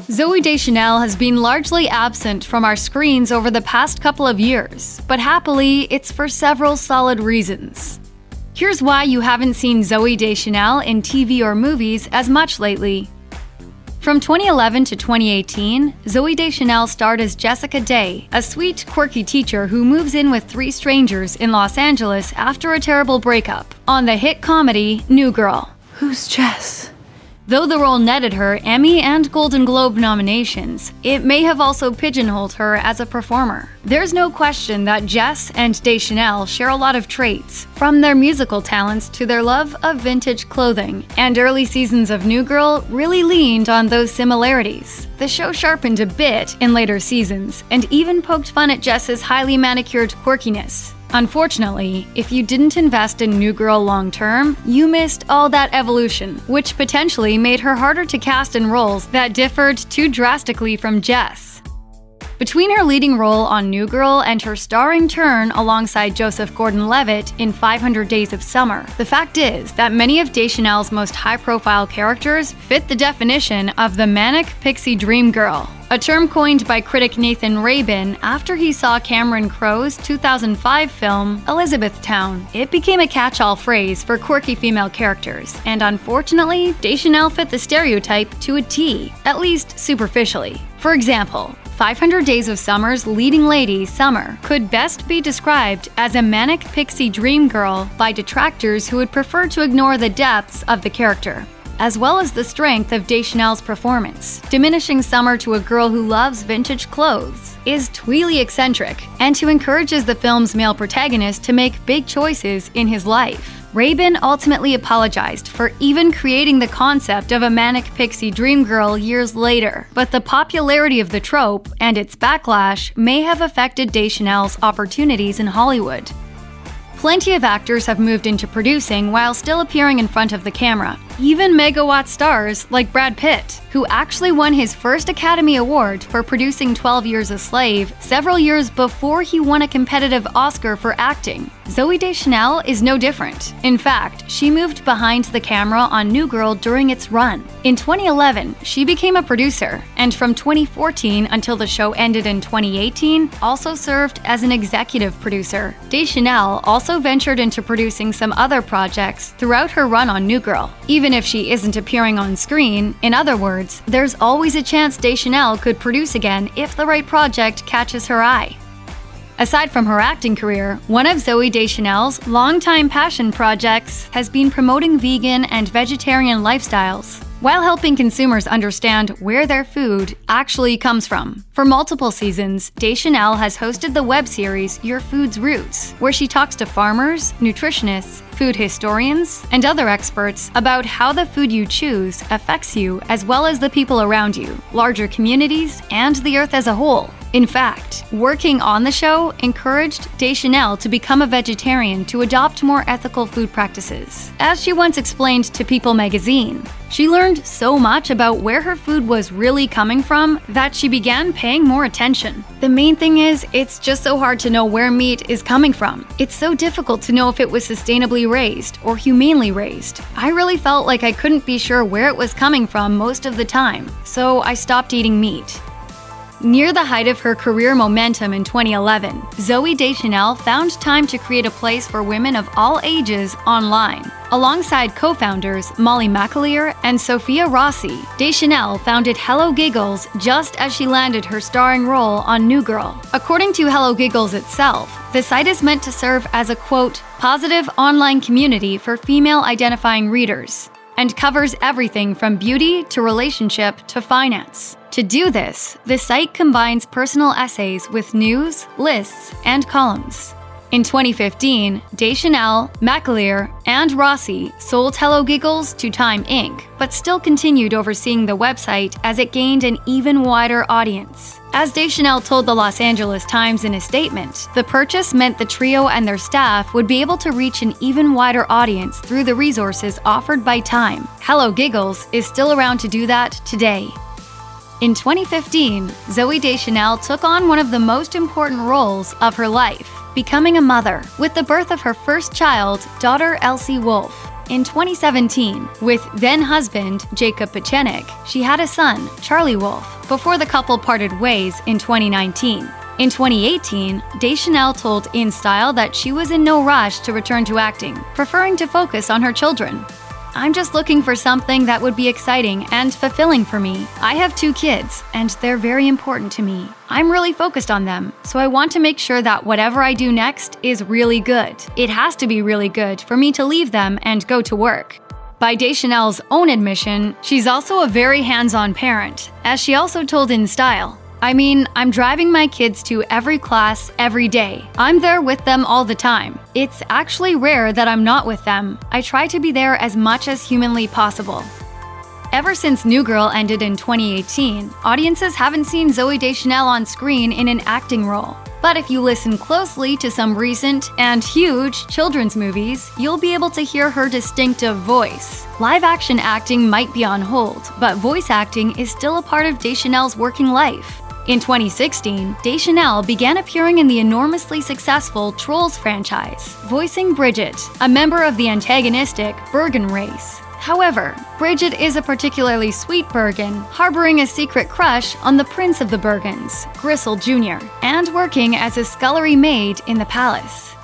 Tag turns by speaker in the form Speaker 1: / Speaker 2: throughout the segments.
Speaker 1: Zooey Deschanel has been largely absent from our screens over the past couple of years, but happily, it's for several solid reasons. Here's why you haven't seen Zooey Deschanel in TV or movies as much lately. From 2011 to 2018, Zooey Deschanel starred as Jessica Day, a sweet, quirky teacher who moves in with three strangers in Los Angeles after a terrible breakup, on the hit comedy New Girl.
Speaker 2: Who's Jess?
Speaker 1: Though the role netted her Emmy and Golden Globe nominations, it may have also pigeonholed her as a performer. There's no question that Jess and Deschanel share a lot of traits, from their musical talents to their love of vintage clothing, and early seasons of New Girl really leaned on those similarities. The show sharpened a bit in later seasons, and even poked fun at Jess's highly manicured quirkiness. Unfortunately, if you didn't invest in New Girl long-term, you missed all that evolution, which potentially made her harder to cast in roles that differed too drastically from Jess. Between her leading role on New Girl and her starring turn alongside Joseph Gordon-Levitt in 500 Days of Summer, the fact is that many of Deschanel's most high-profile characters fit the definition of the manic pixie dream girl, a term coined by critic Nathan Rabin after he saw Cameron Crowe's 2005 film Elizabethtown. It became a catch-all phrase for quirky female characters, and unfortunately, Deschanel fit the stereotype to a T, at least superficially. For example, 500 Days of Summer's leading lady, Summer, could best be described as a manic pixie dream girl by detractors who would prefer to ignore the depths of the character, as well as the strength of Deschanel's performance. Diminishing Summer to a girl who loves vintage clothes, is tweely eccentric, and who encourages the film's male protagonist to make big choices in his life. Rabin ultimately apologized for even creating the concept of a manic pixie dream girl years later, but the popularity of the trope and its backlash may have affected Deschanel's opportunities in Hollywood. Plenty of actors have moved into producing while still appearing in front of the camera, even megawatt stars like Brad Pitt, who actually won his first Academy Award for producing 12 Years a Slave several years before he won a competitive Oscar for acting. Zooey Deschanel is no different. In fact, she moved behind the camera on New Girl during its run. In 2011, she became a producer, and from 2014 until the show ended in 2018, also served as an executive producer. Deschanel also ventured into producing some other projects throughout her run on New Girl. Even if she isn't appearing on screen, in other words, there's always a chance Deschanel could produce again if the right project catches her eye. Aside from her acting career, one of Zooey Deschanel's longtime passion projects has been promoting vegan and vegetarian lifestyles, while helping consumers understand where their food actually comes from. For multiple seasons, Deschanel has hosted the web series Your Food's Roots, where she talks to farmers, nutritionists, food historians, and other experts about how the food you choose affects you as well as the people around you, larger communities, and the earth as a whole. In fact, working on the show encouraged Deschanel to become a vegetarian to adopt more ethical food practices. As she once explained to People magazine, she learned so much about where her food was really coming from that she began paying more attention. The main thing is, it's just so hard to know where meat is coming from. It's so difficult to know if it was sustainably raised or humanely raised. I really felt like I couldn't be sure where it was coming from most of the time, so I stopped eating meat. Near the height of her career momentum in 2011, Zooey Deschanel found time to create a place for women of all ages online. Alongside co-founders Molly McAleer and Sophia Rossi, Deschanel founded HelloGiggles just as she landed her starring role on New Girl. According to HelloGiggles itself, the site is meant to serve as a, quote, positive online community for female-identifying readers, and covers everything from beauty to relationship to finance. To do this, the site combines personal essays with news, lists, and columns. In 2015, Deschanel, McAleer, and Rossi sold HelloGiggles to Time Inc., but still continued overseeing the website as it gained an even wider audience. As Deschanel told the Los Angeles Times in a statement, the purchase meant the trio and their staff would be able to reach an even wider audience through the resources offered by Time. HelloGiggles is still around to do that today. In 2015, Zooey Deschanel took on one of the most important roles of her life, becoming a mother, with the birth of her first child, daughter Elsie Wolf. In 2017, with then-husband Jacob Pechenik, she had a son, Charlie Wolf, before the couple parted ways in 2019. In 2018, Deschanel told InStyle that she was in no rush to return to acting, preferring to focus on her children. "I'm just looking for something that would be exciting and fulfilling for me. I have 2 kids, and they're very important to me. I'm really focused on them, so I want to make sure that whatever I do next is really good. It has to be really good for me to leave them and go to work." By Deschanel's own admission, she's also a very hands-on parent, as she also told InStyle, I'm driving my kids to every class every day. I'm there with them all the time. It's actually rare that I'm not with them. I try to be there as much as humanly possible." Ever since New Girl ended in 2018, audiences haven't seen Zooey Deschanel on screen in an acting role. But if you listen closely to some recent and huge children's movies, you'll be able to hear her distinctive voice. Live-action acting might be on hold, but voice acting is still a part of Deschanel's working life. In 2016, Deschanel began appearing in the enormously successful Trolls franchise, voicing Bridget, a member of the antagonistic Bergen race. However, Bridget is a particularly sweet Bergen, harboring a secret crush on the Prince of the Bergens, Gristle Jr., and working as a scullery maid in the palace.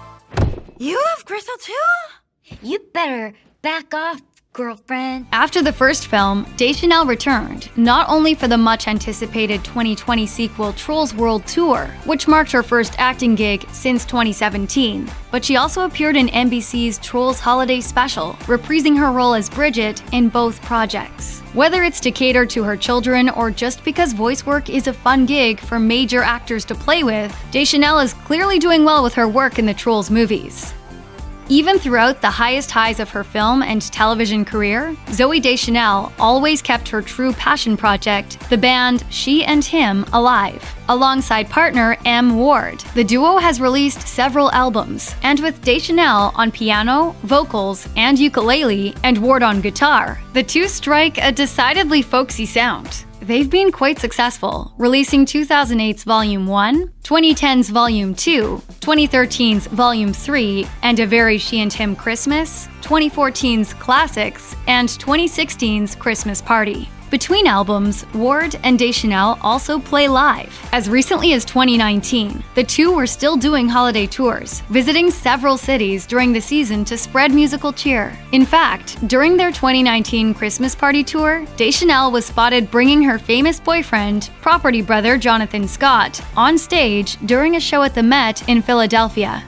Speaker 2: "You love Gristle too? You better back off, girlfriend."
Speaker 1: After the first film, Deschanel returned, not only for the much-anticipated 2020 sequel Trolls World Tour, which marked her first acting gig since 2017, but she also appeared in NBC's Trolls Holiday Special, reprising her role as Bridget in both projects. Whether it's to cater to her children or just because voice work is a fun gig for major actors to play with, Deschanel is clearly doing well with her work in the Trolls movies. Even throughout the highest highs of her film and television career, Zooey Deschanel always kept her true passion project, the band She and Him, alive. Alongside partner M. Ward, the duo has released several albums, and with Deschanel on piano, vocals, and ukulele, and Ward on guitar, the two strike a decidedly folksy sound. They've been quite successful, releasing 2008's Volume 1, 2010's Volume 2, 2013's Volume 3, and A Very She and Him Christmas, 2014's Classics, and 2016's Christmas Party. Between albums, Ward and Deschanel also play live. As recently as 2019, the two were still doing holiday tours, visiting several cities during the season to spread musical cheer. In fact, during their 2019 Christmas Party tour, Deschanel was spotted bringing her famous boyfriend, property brother Jonathan Scott, on stage during a show at the Met in Philadelphia.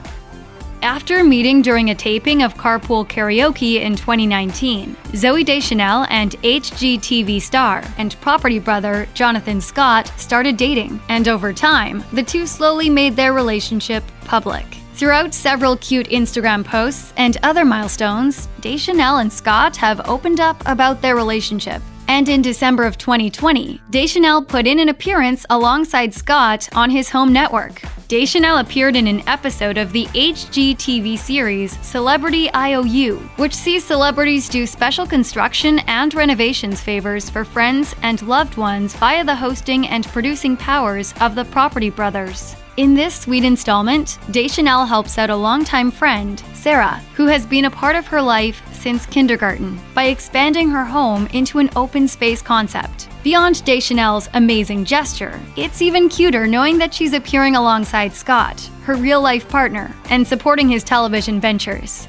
Speaker 1: After meeting during a taping of Carpool Karaoke in 2019, Zooey Deschanel and HGTV star and property brother Jonathan Scott started dating, and over time, the two slowly made their relationship public. Throughout several cute Instagram posts and other milestones, Deschanel and Scott have opened up about their relationship. And in December of 2020, Deschanel put in an appearance alongside Scott on his home network. Deschanel appeared in an episode of the HGTV series Celebrity IOU, which sees celebrities do special construction and renovations favors for friends and loved ones via the hosting and producing powers of the Property Brothers. In this sweet installment, Deschanel helps out a longtime friend, Sarah, who has been a part of her life since kindergarten, by expanding her home into an open space concept. Beyond Deschanel's amazing gesture, it's even cuter knowing that she's appearing alongside Scott, her real-life partner, and supporting his television ventures.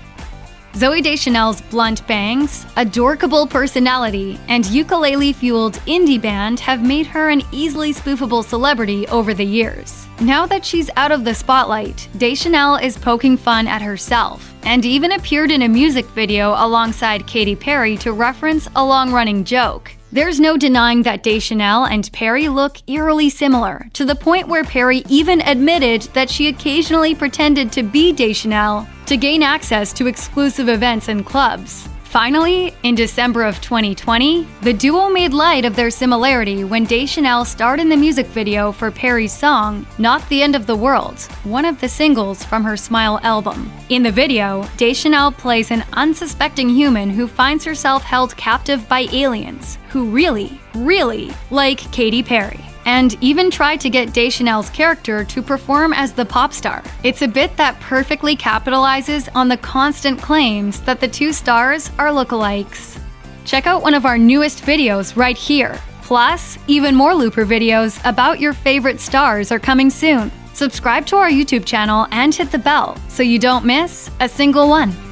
Speaker 1: Zooey Deschanel's blunt bangs, adorkable personality, and ukulele-fueled indie band have made her an easily spoofable celebrity over the years. Now that she's out of the spotlight, Deschanel is poking fun at herself, and even appeared in a music video alongside Katy Perry to reference a long-running joke. There's no denying that Deschanel and Perry look eerily similar, to the point where Perry even admitted that she occasionally pretended to be Deschanel to gain access to exclusive events and clubs. Finally, in December of 2020, the duo made light of their similarity when Deschanel starred in the music video for Perry's song, Not the End of the World, one of the singles from her Smile album. In the video, Deschanel plays an unsuspecting human who finds herself held captive by aliens, who really like Katy Perry, and even tried to get Deschanel's character to perform as the pop star. It's a bit that perfectly capitalizes on the constant claims that the two stars are lookalikes. Check out one of our newest videos right here. Plus, even more Looper videos about your favorite stars are coming soon. Subscribe to our YouTube channel and hit the bell so you don't miss a single one.